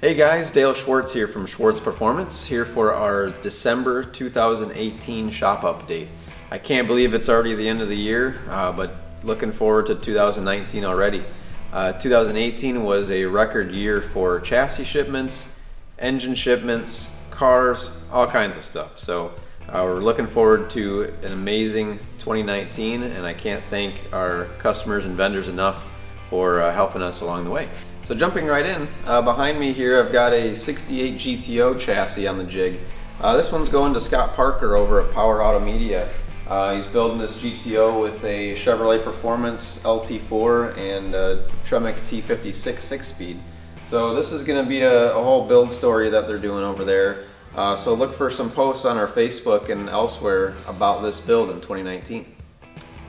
Hey guys, Dale Schwartz here from Schwartz Performance, here for our December 2018 shop update. I can't believe it's already the end of the year, but looking forward to 2019 already. 2018 was a record year for chassis shipments, engine shipments, cars, all kinds of stuff. So we're looking forward to an amazing 2019, and I can't thank our customers and vendors enough for helping us along the way. So jumping right in, behind me here I've got a 68 Gto chassis on the jig. This one's going to Scott Parker over at Power Auto Media. He's building this GTO with a Chevrolet Performance LT4 and a Tremec T56 6-speed. So this is going to be a whole build story that they're doing over there. So look for some posts on our Facebook and elsewhere about this build in 2019.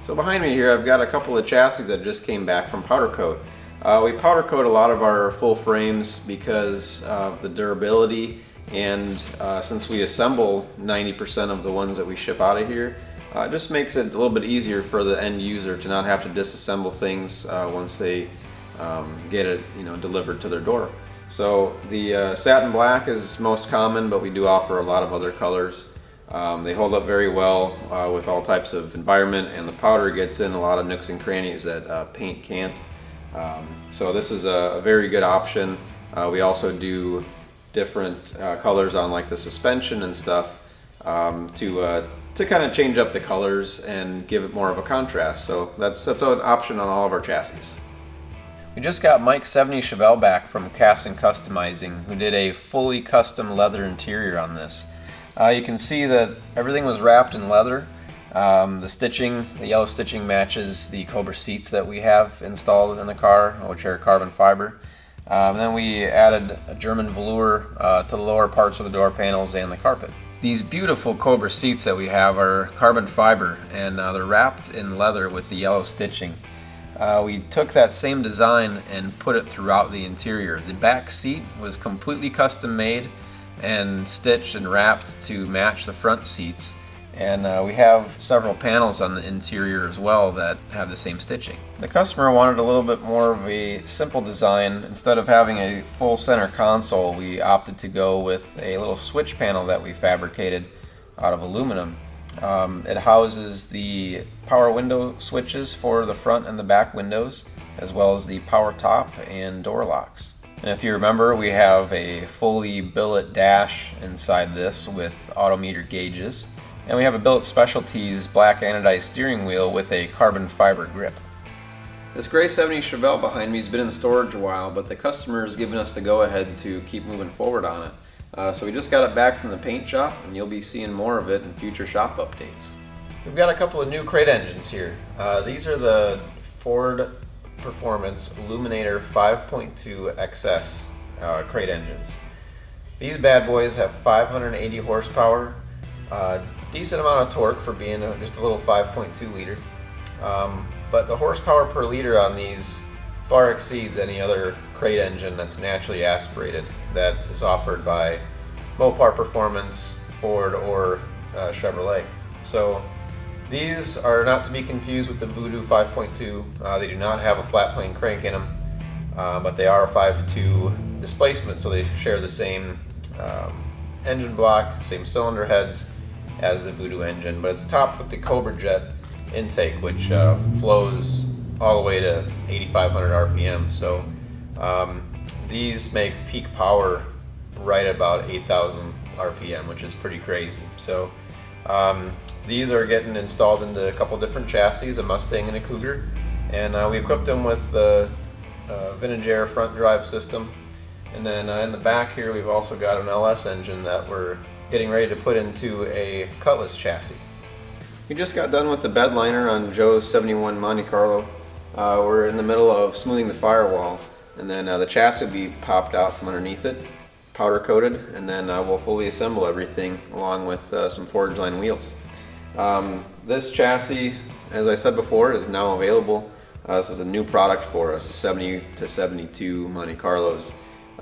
So behind me here I've got a couple of chassis that just came back from powder coat. We powder coat a lot of our full frames because of the durability, and since we assemble 90% of the ones that we ship out of here, it just makes it a little bit easier for the end user to not have to disassemble things once they get it delivered to their door. So the satin black is most common, but we do offer a lot of other colors. They hold up very well with all types of environment, and the powder gets in a lot of nooks and crannies that paint can't. So this is a very good option. We also do different colors on like the suspension and stuff to kind of change up the colors and give it more of a contrast. So that's an option on all of our chassis. We just got Mike 70 Chevelle back from Cast and Customizing, who did a fully custom leather interior on this. You can see that everything was wrapped in leather. The stitching, the yellow stitching, matches the Cobra seats that we have installed in the car, which are carbon fiber. And then we added a German velour to the lower parts of the door panels and the carpet. These beautiful Cobra seats that we have are carbon fiber, and they're wrapped in leather with the yellow stitching. We took that same design and put it throughout the interior. The back seat was completely custom made and stitched and wrapped to match the front seats. And we have several panels on the interior as well that have the same stitching. The customer wanted a little bit more of a simple design. Instead of having a full center console, we opted to go with a little switch panel that we fabricated out of aluminum. It houses the power window switches for the front and the back windows, as well as the power top and door locks. And if you remember, we have a fully billet dash inside this with autometer gauges. And we have a Billet Specialties black anodized steering wheel with a carbon fiber grip. This gray 70 Chevelle behind me has been in storage a while, but the customer has given us the go-ahead to keep moving forward on it. So we just got it back from the paint shop, and you'll be seeing more of it in future shop updates. We've got a couple of new crate engines here. These are the Ford Performance Illuminator 5.2 XS crate engines. These bad boys have 580 horsepower. Decent amount of torque for being just a little 5.2 liter, but the horsepower per liter on these far exceeds any other crate engine that's naturally aspirated that is offered by Mopar Performance, Ford, or Chevrolet. So these are not to be confused with the Voodoo 5.2. They do not have a flat plane crank in them, but they are a 5.2 displacement, so they share the same engine block, same cylinder heads as the Voodoo engine, but it's topped with the Cobra Jet intake, which flows all the way to 8,500 RPM. So these make peak power right about 8,000 RPM, which is pretty crazy. So these are getting installed into a couple different chassis, a Mustang and a Cougar, and we equipped them with the Vintage Air front drive system. And then in the back here we've also got an LS engine that we're getting ready to put into a Cutlass chassis. We just got done with the bed liner on Joe's 71 Monte Carlo. We're in the middle of smoothing the firewall, and then the chassis will be popped out from underneath it, powder coated, and then we'll fully assemble everything along with some forge line wheels. This chassis, as I said before, is now available. This is a new product for us, the 70 to 72 Monte Carlos.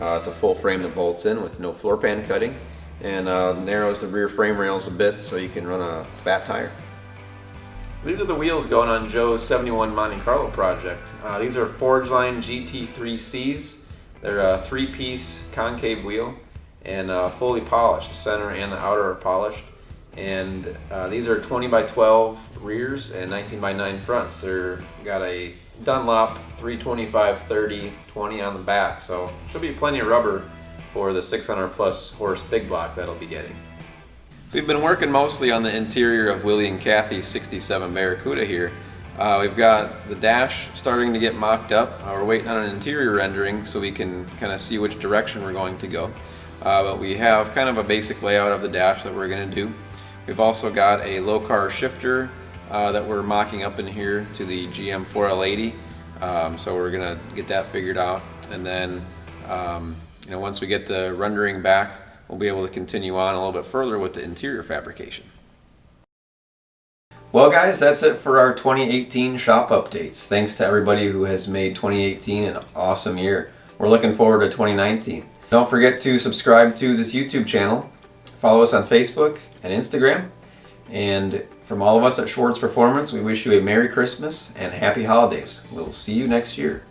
It's a full frame that bolts in with no floor pan cutting, and narrows the rear frame rails a bit so you can run a fat tire. These are the wheels going on Joe's 71 Monte Carlo project. These are Forgeline GT3Cs. They're a 3-piece concave wheel and fully polished. The center and the outer are polished. And these are 20 by 12 rears and 19 by 9 fronts. They're got a Dunlop 325/30 20 on the back, so should be plenty of rubber for the 600 plus horse big block that'll be getting. We've been working mostly on the interior of Willie and Kathy's 67 Barracuda here. We've got the dash starting to get mocked up. We're waiting on an interior rendering so we can kind of see which direction we're going to go. But we have kind of a basic layout of the dash that we're going to do. We've also got a low car shifter that we're mocking up in here to the GM 4L80. So we're going to get that figured out, and then once we get the rendering back, we'll be able to continue on a little bit further with the interior fabrication. Well guys, that's it for our 2018 shop updates. Thanks to everybody who has made 2018 an awesome year. We're looking forward to 2019. Don't forget to subscribe to this YouTube channel. Follow us on Facebook and Instagram. And from all of us at Schwartz Performance, we wish you a Merry Christmas and Happy Holidays. We'll see you next year.